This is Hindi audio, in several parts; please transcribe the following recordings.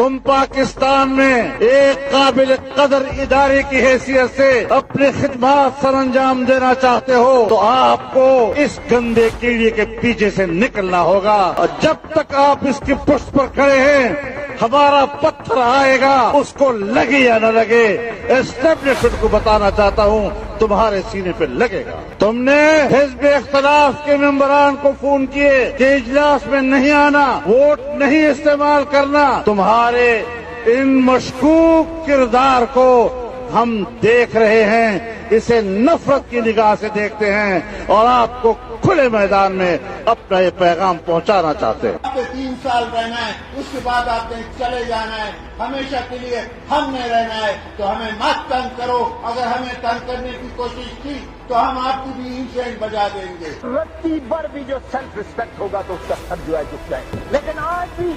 तुम पाकिस्तान में एक काबिल कदर इदारे की हैसियत से अपनी खिदमत सरअंजाम देना चाहते हो तो आपको इस गंदे कीड़े के पीछे से निकलना होगा। और जब तक आप इसकी पुष्ट पर खड़े हैं, हमारा पत्थर आएगा, उसको लगे या न लगे, एस्टेब्लिशमेंट को बताना चाहता हूँ, तुम्हारे सीने पे लगेगा। तुमने हिज़्ब इख्तिलाफ के मेंबरान को फोन किए कि इजलास में नहीं आना, वोट नहीं इस्तेमाल करना। तुम्हारे इन मशकूक किरदार को हम देख रहे हैं, इसे नफरत की निगाह से देखते हैं और आपको खुले मैदान में अपना ये पैगाम पहुंचाना चाहते हैं। आपको 3 साल रहना है, उसके बाद आपने चले जाना है, हमेशा के लिए हमने रहना है, तो हमें मत तंग करो। अगर हमें तंग करने की कोशिश की तो हम आपकी भी इंसेंट बजा देंगे। रत्ती भर भी जो सेल्फ रिस्पेक्ट होगा तो उसका सर जो है झुक जाए। लेकिन आज भी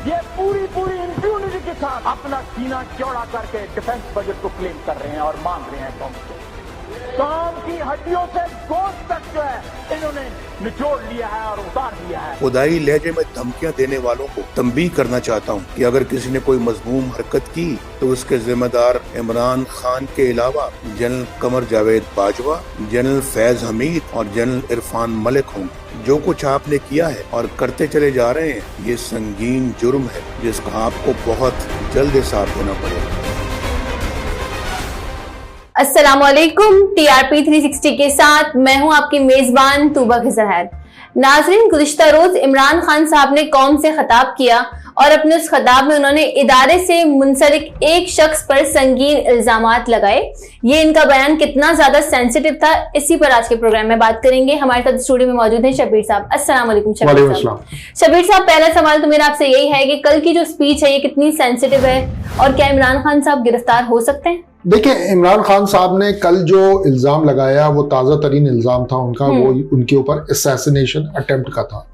ये पूरी इंप्यूनिटी के साथ अपना सीना चौड़ा करके डिफेंस बजट को क्लेम कर रहे हैं और मांग रहे हैं कौम की हड्डियों से गोश्त तक जो है इन्होंने निचोड़ लिया है और उतार दिया है। खुदाई लहजे में धमकियां देने वालों को तंबीह करना चाहता हूं कि अगर किसी ने कोई मजमूम हरकत की तो उसके जिम्मेदार इमरान खान के अलावा जनरल कमर जावेद बाजवा, जनरल फैज हमीद और जनरल इरफान मलिक होंगे। जो कुछ आपने किया है और करते चले जा रहे हैं, ये संगीन जुर्म है जिसका आपको बहुत जल्द हिसाब देना पड़ेगा। अस्सलामुअलैकुम, TRP 360 के साथ मैं हूं आपकी मेजबान तूबा खिजर हैद। नाजरीन, गुज़िश्ता रोज इमरान खान साहब ने कौम से खिताब किया और अपने उस खिताब में उन्होंने इदारे से मुंसलिक एक शख्स पर संगीन इल्जामात लगाए। ये इनका बयान कितना ज्यादा सेंसिटिव था, इसी पर आज के प्रोग्राम में बात करेंगे। हमारे साथ स्टूडियो में मौजूद हैं शब्बीर साहब। अस्सलाम वालेकुम शब्बीर साहब। शब्बीर साहब, पहला सवाल तो मेरा आपसे यही है कि कल की जो स्पीच है ये कितनी सेंसिटिव है और क्या इमरान खान साहब गिरफ्तार हो सकते हैं? देखिए, इमरान खान साहब ने कल जो इल्जाम लगाया वो ताजा तरीन इल्जाम था उनका, वो उनके ऊपर असैसिनेशन अटेम्प्ट का था।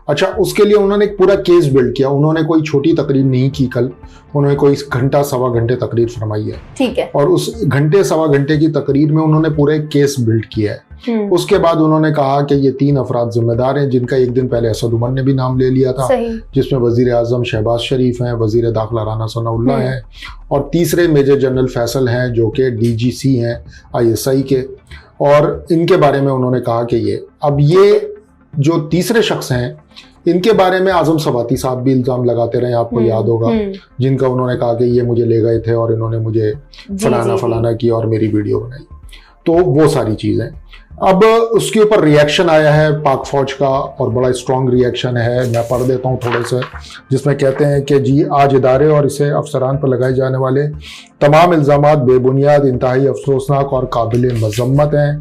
अच्छा, उसके लिए उन्होंने एक पूरा केस बिल्ड किया। उन्होंने कोई छोटी तकरीर नहीं की कल, उन्होंने कोई घंटा सवा घंटे तकरीर फरमाई है। ठीक है। और उस घंटे सवा घंटे की तकरीर में उन्होंने पूरा एक केस बिल्ड किया है। उसके बाद उन्होंने कहा कि ये 3 अफराद जिम्मेदार हैं, जिनका एक दिन पहले असद उमर ने भी नाम ले लिया था, जिसमें वजीर आजम शहबाज शरीफ हैं, वजीर दाखिला राना सनाउल्लाह हैं और तीसरे मेजर जनरल फैसल हैं जो कि DGC हैं ISI के। और इनके बारे में उन्होंने कहा कि ये जो तीसरे शख्स हैं इनके बारे में आजम सवाती साहब भी इल्जाम लगाते रहे, आपको याद होगा, जिनका उन्होंने कहा कि ये मुझे ले गए थे और इन्होंने मुझे फलाना किया और मेरी वीडियो बनाई। तो वो सारी चीजें अब उसके ऊपर रिएक्शन आया है पाक फौज का और बड़ा स्ट्रॉन्ग रिएक्शन है। मैं पढ़ देता हूँ थोड़े से, जिसमें कहते हैं कि जी, आज इदारे और इसे अफसरान पर लगाए जाने वाले तमाम इल्जामात बेबुनियाद, इंतहाई अफसोसनाक और काबिल मजम्मत हैं।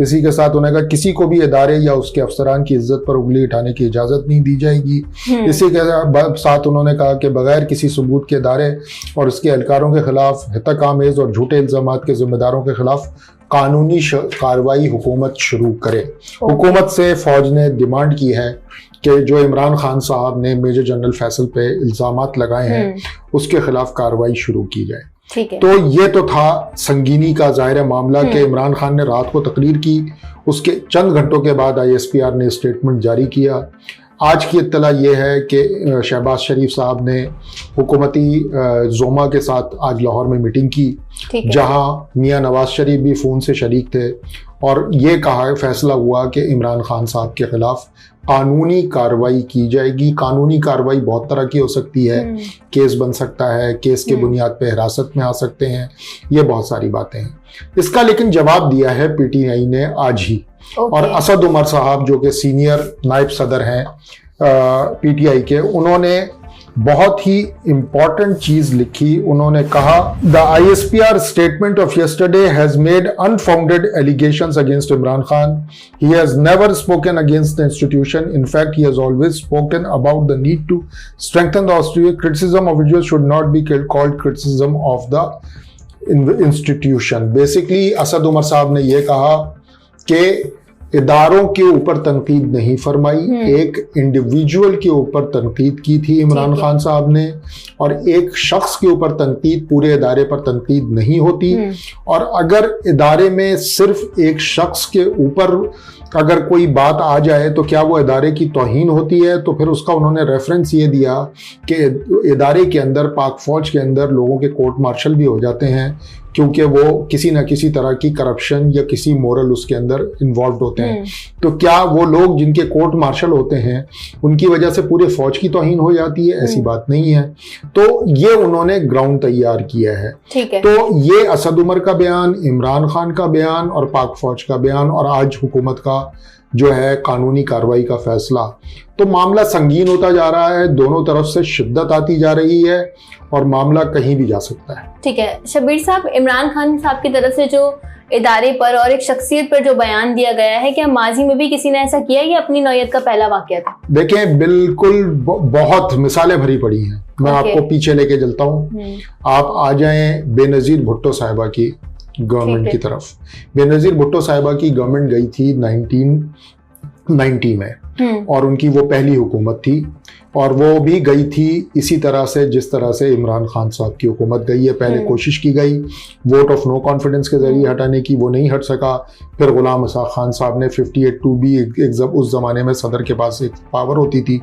इसी के साथ उन्होंने कहा किसी को भी इदारे या उसके अफसरान की इज्जत पर उंगली उठाने की इजाज़त नहीं दी जाएगी। इसी के साथ उन्होंने कहा कि बगैर किसी सबूत के इदारे और उसके एहलकारों के खिलाफ हितक आमेज और झूठे इल्जामात के जिम्मेदारों के खिलाफ कानूनी कार्रवाई हुकूमत शुरू करे। हुकूमत से फौज ने डिमांड की है कि जो इमरान खान साहब ने मेजर जनरल फैसल पे इल्जामात लगाए हैं उसके खिलाफ कार्रवाई शुरू की जाए। ठीक है। तो ये तो था संगीनी का ज़ाहिर मामला कि इमरान खान ने रात को तकरीर की, उसके चंद घंटों के बाद ISPR ने स्टेटमेंट जारी किया। आज की इत्तला ये है कि शहबाज शरीफ साहब ने हुकूमती जोमा के साथ आज लाहौर में मीटिंग की, जहां मियां नवाज शरीफ भी फ़ोन से शरीक थे और ये कहा फैसला हुआ कि इमरान खान साहब के खिलाफ कानूनी कार्रवाई की जाएगी। कानूनी कार्रवाई बहुत तरह की हो सकती है, केस बन सकता है, केस के बुनियाद पे हिरासत में आ सकते हैं, ये बहुत सारी बातें हैं। इसका लेकिन जवाब दिया है PTI ने आज ही। और असद उमर साहब जो कि सीनियर नायब सदर हैं PTI के, उन्होंने बहुत ही इम्पॉर्टेंट चीज लिखी। उन्होंने कहा the ISPR statement of yesterday has made unfounded allegations against Imran Khan. He has never spoken against the institution. In fact he has always spoken about the need to strengthen the Australia criticism of which should not be called criticism of the institution. Basically Asad Umar sahab ने यह कहा कि इदारों के ऊपर तनकीद नहीं फरमाई, एक इंडिविजुअल के ऊपर तनकीद की थी इमरान खान साहब ने, और एक शख्स के ऊपर तनकीद, पूरे इदारे पर तनकीद नहीं होती। और अगर इदारे में सिर्फ एक शख्स के ऊपर अगर कोई बात आ जाए तो क्या वो इदारे की तौहीन होती है, तो फिर उसका उन्होंने रेफरेंस ये दिया कि इदारे के अंदर, पाक फौज के अंदर लोगों के कोर्ट मार्शल भी हो जाते हैं क्योंकि वो किसी ना किसी तरह की करप्शन या किसी मोरल उसके अंदर इन्वॉल्व होते हैं। तो क्या वो लोग जिनके कोर्ट मार्शल होते हैं उनकी वजह से पूरे फौज की तौहीन हो जाती है? ऐसी बात नहीं है। तो ये उन्होंने ग्राउंड तैयार किया है। ठीक है। तो ये असद उमर का बयान, इमरान खान का बयान और पाक फौज का बयान और आज हुकूमत का जो है कानूनी कार्रवाई का फैसला, तो मामला संगीन होता जा रहा है, दोनों तरफ से शिद्दत आती जा रही है और मामला कहीं भी जा सकता है। ठीक है शब्बीर साहब, इमरान खान साहब की तरफ से जो इदारे पर और एक शख्सियत पर जो बयान दिया गया है, क्या माजी में भी किसी ने ऐसा किया है या अपनी नौयत का पहला वाकया था? देखें, बिल्कुल बहुत मिसालें भरी पड़ी हैं। मैं आपको पीछे लेके चलता हूँ। आप आ जाएं बेनजीर भुट्टो साहिबा की गवर्नमेंट की तरफ। बेनजीर भुट्टो साहिबा की गवर्नमेंट गई थी 1990 में और उनकी वो पहली हुकूमत थी और वो भी गई थी इसी तरह से जिस तरह से इमरान खान साहब की हुकूमत गई है। पहले कोशिश की गई वोट ऑफ नो कॉन्फिडेंस के जरिए हटाने की, वो नहीं हट सका। फिर गुलाम इसाक खान साहब ने 58(2)B उस जमाने में सदर के पास एक पावर होती थी,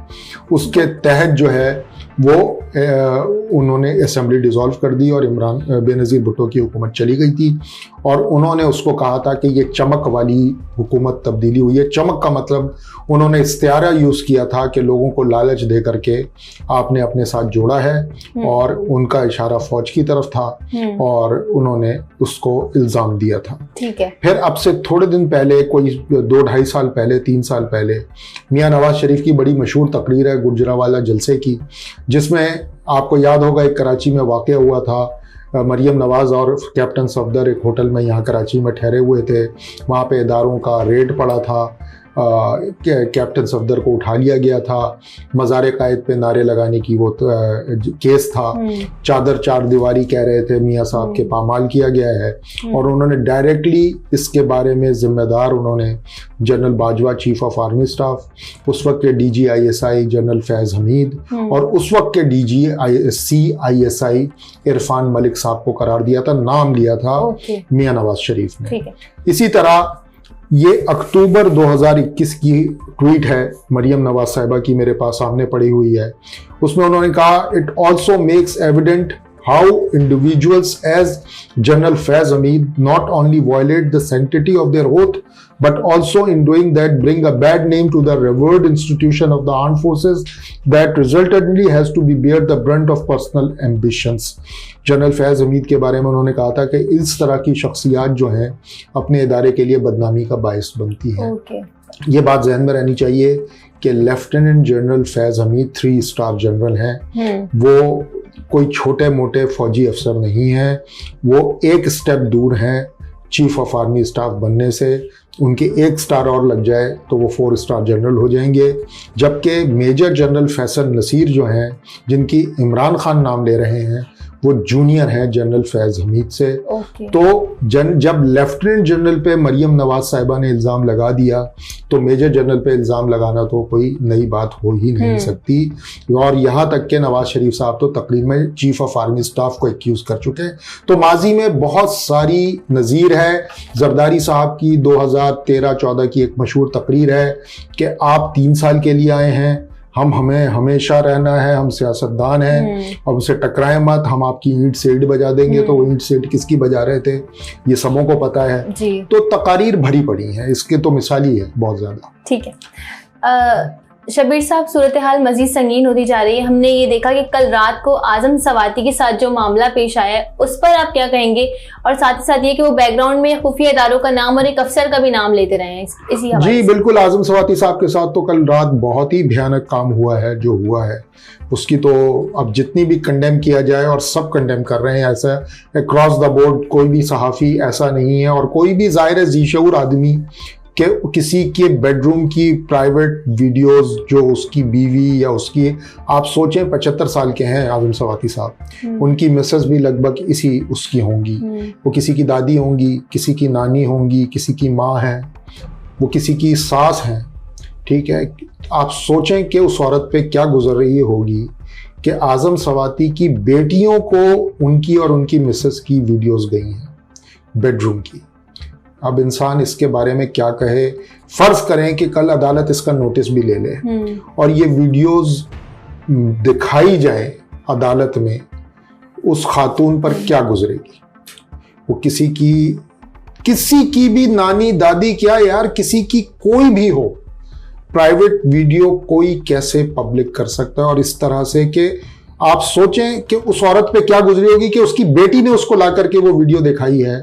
उसके तहत जो है वो उन्होंने असेंबली डिसॉल्व कर दी और इमरान बेनजीर भुट्टो की हुकूमत चली गई थी और उन्होंने उसको कहा था कि ये चमक वाली हुकूमत तब्दीली हुई है। चमक का मतलब उन्होंने इस्तियारा यूज़ किया था कि लोगों को लालच दे करके आपने अपने साथ जोड़ा है और उनका इशारा फौज की तरफ था और उन्होंने उसको इल्ज़ाम दिया था। ठीक है। फिर अब से थोड़े दिन पहले, कोई 2-2.5 साल पहले, 3 साल पहले, मियां नवाज शरीफ की बड़ी मशहूर तकरीर है गुजरावाला जलसे की, जिसमें आपको याद होगा एक कराची में वाक़या हुआ था। मरियम नवाज और कैप्टन सफदर एक होटल में यहाँ कराची में ठहरे हुए थे। वहाँ पे इदारों का रेड पड़ा था। कैप्टन सफदर को उठा लिया गया था। मज़ार कायद पे नारे लगाने की वो केस था। चादर चार दीवारी कह रहे थे, मियाँ साहब के पामाल किया गया है और उन्होंने डायरेक्टली इसके बारे में जिम्मेदार उन्होंने general Bajwa, chief of army staff, उस वक्त के DG ISI general Faiz Hamid और उस वक्त के DG CISI इरफान मलिक साहब को करार दिया था। नाम लिया था मियाँ नवाज शरीफ ने। इसी तरह ये अक्टूबर 2021 की ट्वीट है मरियम नवाज साहिबा की, मेरे पास सामने पड़ी हुई है। उसमें उन्होंने कहा, it also makes evident how individuals as General Faiz Hamid not only violate the sanctity of their oath but also in doing that bring a bad name to the revered institution of the armed forces that resultantly has to be bear the brunt of personal ambitions। General Faiz Hameed के बारे में उन्होंने कहा था कि इस तरह की शख्सियात जो हैं अपने इदारे के लिए बदनामी का बायस बनती है। ये बात जहन में रहनी चाहिए कि lieutenant general Faiz Hamid 3 star general हैं। वो कोई छोटे मोटे फौजी अफसर नहीं हैं, वो एक स्टेप दूर हैं चीफ ऑफ आर्मी स्टाफ बनने से। उनके 1 स्टार और लग जाए तो वो 4 स्टार जनरल हो जाएंगे। जबकि मेजर जनरल फैसल नसीर जो हैं, जिनकी इमरान खान नाम ले रहे हैं, वो जूनियर हैं जनरल फैज़ हमीद से। तो जब लेफ्टिनेंट जनरल पे मरियम नवाज साहिबा ने इल्ज़ाम लगा दिया तो मेजर जनरल पे इल्ज़ाम लगाना तो कोई नई बात हो ही नहीं सकती। और यहाँ तक के नवाज शरीफ साहब तो तकरीर में चीफ ऑफ आर्मी स्टाफ को एक्यूज़ कर चुके हैं। तो माजी में बहुत सारी नज़ीर है। जरदारी साहब की 2013-14 की एक मशहूर तकरीर है कि आप 3 साल के लिए आए हैं, हमें हमेशा रहना है, हम सियासतदान हैं, अब उसे टकराएं मत, हम आपकी ईंट से ईंट बजा देंगे। तो वो ईंट से ईंट किसकी बजा रहे थे ये सबों को पता है जी। तो तकारीर भरी पड़ी है, इसके तो मिसाली है बहुत ज्यादा। ठीक है शब्बीर साहब, सूरत हाल मजीद संगीन होती जा रही है। हमने ये देखा कि कल रात को आजम सवाती के साथ जो मामला पेश आया है उस पर आप क्या कहेंगे, और साथ ही साथ ये कि वो बैकग्राउंड में खुफिया इदारों का नाम और एक अफसर का भी नाम लेते रहे हैं इसी जी बिल्कुल। आजम सवाती साहब के साथ तो कल रात बहुत ही भयानक काम हुआ है जो हुआ है, उसकी तो अब जितनी भी कंडेम किया जाए, और सब कंडेम कर रहे हैं, ऐसा अक्रॉस द बोर्ड कोई भी सहाफ़ी ऐसा नहीं है और कोई भी ज़ाहिर ज़ीशऊर आदमी कि किसी के बेडरूम की प्राइवेट वीडियोस जो उसकी बीवी या उसकी, आप सोचें 75 साल के हैं आजम सवाती साहब, उनकी मिसेस भी लगभग इसी उसकी होंगी, वो किसी की दादी होंगी, किसी की नानी होंगी, किसी की माँ है, वो किसी की सास हैं। ठीक है, आप सोचें कि उस औरत पे क्या गुजर रही होगी कि आजम सवाती की बेटियों को उनकी और उनकी मिसेस की वीडियोस गई हैं बेडरूम की। अब इंसान इसके बारे में क्या कहे। फर्ज करें कि कल अदालत इसका नोटिस भी ले ले और ये वीडियोस दिखाई जाए अदालत में, उस खातून पर क्या गुजरेगी। वो किसी की भी नानी दादी, क्या यार किसी की कोई भी हो, प्राइवेट वीडियो कोई कैसे पब्लिक कर सकता है। और इस तरह से कि आप सोचें कि उस औरत पे क्या गुजरी होगी कि उसकी बेटी ने उसको ला करके वो वीडियो दिखाई है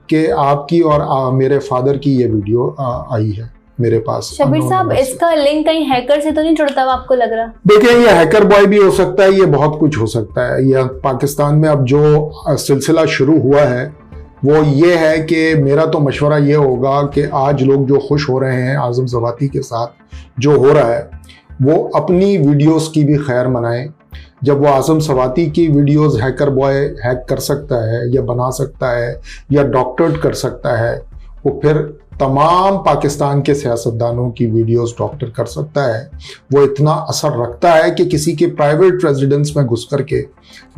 कि आपकी और मेरे फादर की ये वीडियो आई है मेरे पास। शबीर साहब, इसका लिंक कहीं हैकर से तो नहीं जुड़ता हुआ आपको लग रहा? देखिए, ये हैकर बॉय भी हो सकता है, ये बहुत कुछ हो सकता है। यह पाकिस्तान में अब जो सिलसिला शुरू हुआ है वो ये है कि मेरा तो मशवरा ये होगा कि आज लोग जो खुश हो रहे हैं आज़म ज़वाती के साथ जो हो रहा है, वो अपनी वीडियोस की भी खैर मनाएं। जब वो आज़म ज़वाती की वीडियोस हैकर बॉय हैक कर सकता है या बना सकता है या डॉक्टरेट कर सकता है, वो फिर तमाम पाकिस्तान के सियासतदानों की वीडियोस डॉक्टर कर सकता है। वो इतना असर रखता है कि किसी के प्राइवेट रेजिडेंस में घुस करके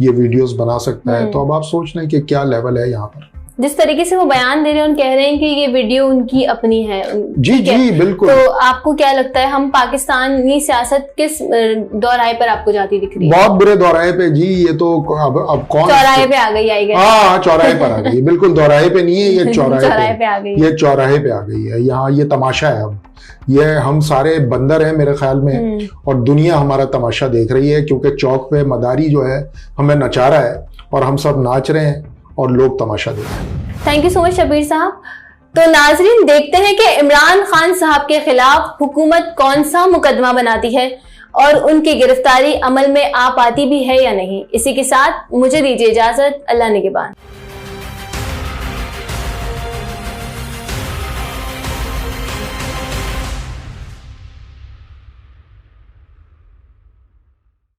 ये वीडियोस बना सकता है। तो अब आप सोच रहे हैं कि क्या लेवल है यहाँ पर। जिस तरीके से वो बयान दे रहे हैं, उन कह रहे हैं कि ये वीडियो उनकी अपनी है। जी जी बिल्कुल। तो आपको क्या लगता है, हम पाकिस्तानी सियासत किस दौराहे पर आपको जाती दिख रही है? बहुत बुरे दौराहे पे जी। ये तो अब कौन चौराहे पे आ गई? आई हाँ, चौराहे पर आ गई। बिल्कुल दौराहे पे नहीं है, ये चौराहे पे आ गई। ये चौराहे पे आ गई है। यहाँ ये तमाशा है। अब ये हम सारे बंदर हैं मेरे ख्याल में, और दुनिया हमारा तमाशा देख रही है, क्योंकि चौक पे मदारी जो है हमें नचा रहा है और हम सब नाच रहे हैं और लोग तमाशा देख रहे हैं। Thank you so much Shabir sahab. तो नाजरीन, देखते हैं कि इमरान खान साहब के खिलाफ हुकूमत कौन सा मुकदमा बनाती है और उनकी गिरफ्तारी अमल में आ पाती भी है या नहीं। इसी के साथ मुझे दीजिए इजाजत। अल्लाह निगहबान।